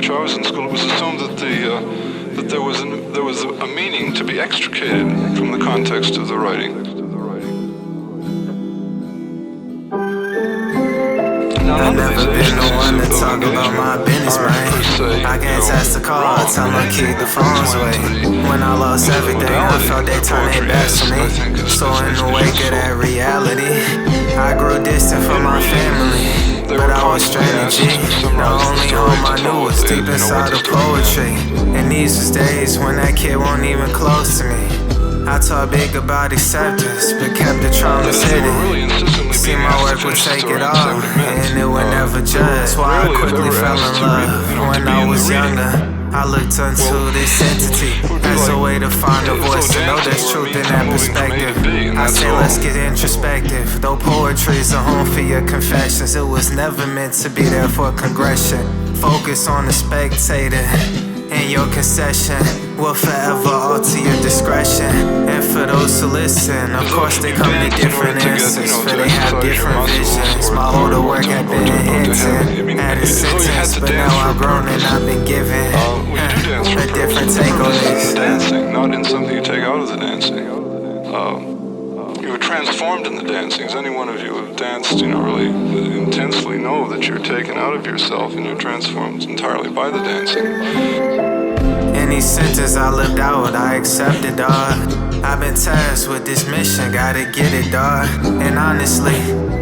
which I was in school, it was assumed that that there was a meaning to be extricated from the context of the writing. I've never been the one to talk about my business, man. I can't test the call, tell them keep the phones away. When I lost everything, I felt they turned their backs on me. So in the wake of that reality, I grew distant from my family, but I was stranded, G. The only home I knew was deep inside of poetry. And these was days when that kid wasn't even close to me. I taught big about acceptance, but kept the traumas hidden. See, my work would take it all, and it would never judge. Why I quickly fell in love when I was younger. I looked unto this entity as a way to find a voice, to know there's truth in that perspective. I say let's get introspective. Though poetry is a home for your confessions, it was never meant to be there for progression. Focus on the spectator, and your concession will forever alter your discretion. And for those who listen, of course they come to different answers, for they have different visions. My older work had been hinting at a sentence, but now I've grown and I've been given a different take on this. Dancing, not in something you take out of the dancing. You were transformed in the dancing. As any one of you who have danced, really intensely know that you're taken out of yourself and you're transformed entirely by the dancing. Any sentence I lived out, I accepted, dawg. I've been tasked with this mission, gotta get it, dawg. And honestly,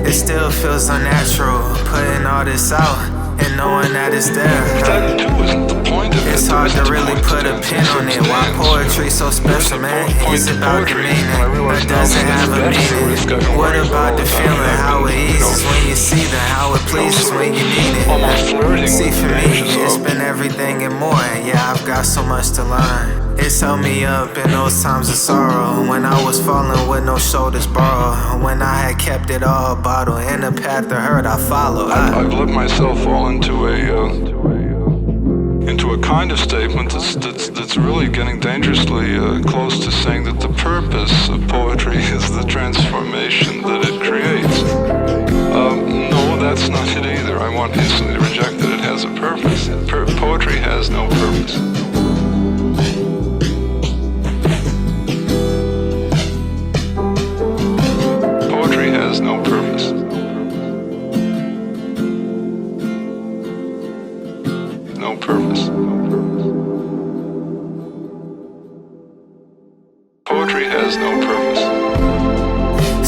it still feels unnatural, putting all this out and knowing that it's there. That too isn't the point of it. It's hard to really put a pin on it. Why poetry so special, man? Is it about the meaning, or does it have a meaning? What about the feeling, how it eases when you see the, how it pleases when you need it? See, for me, it's been everything and more. Yeah, I've got so much to learn. It's held me up in those times of sorrow, when I was falling with no shoulders borrowed, when I had kept it all bottled, in the path of hurt I followed. I've let myself fall into a kind of statement that's really getting dangerously close to saying that the purpose of poetry is the transformation that it creates. No, that's not it either. I want instantly to reject that it has a purpose. Poetry has no purpose. Poetry has no purpose. No purpose. Poetry has no purpose.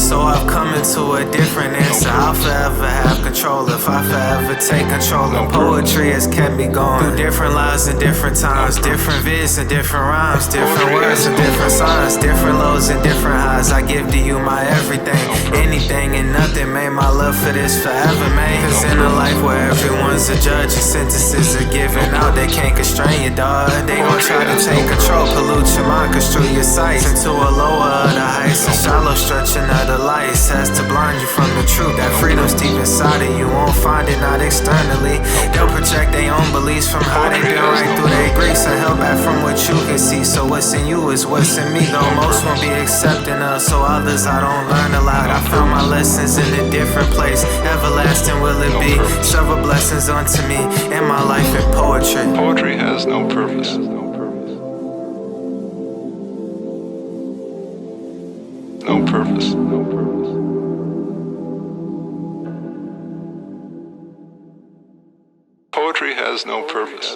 So I've come into a different answer. I'll forever have control if I forever take control. And poetry has kept me going through different lives and different times, different vids and different rhymes, different words and different signs, different lows and different highs. I give to you my everything, anything and nothing. Made my love for this forever, man. Cause in a life where everyone's a judge and sentences are given out, they can't constrain you, dawg. They gon' try to take control, pollute your mind, construe your sights into a lower of the heights, and shallow stretching of the lights has to blind you from the truth. That freedom's deep inside of you, won't find it, not externally. They'll project their own beliefs from how they been right through their griefs, and held back from what you can see. So what's in you is what's in me, though most won't be accepting of. So others I don't learn a lot. I found my lessons in a different place. Everlasting will it be, several blessings unto me in my life in poetry. Poetry has no purpose. No purpose. No purpose. Poetry has no purpose.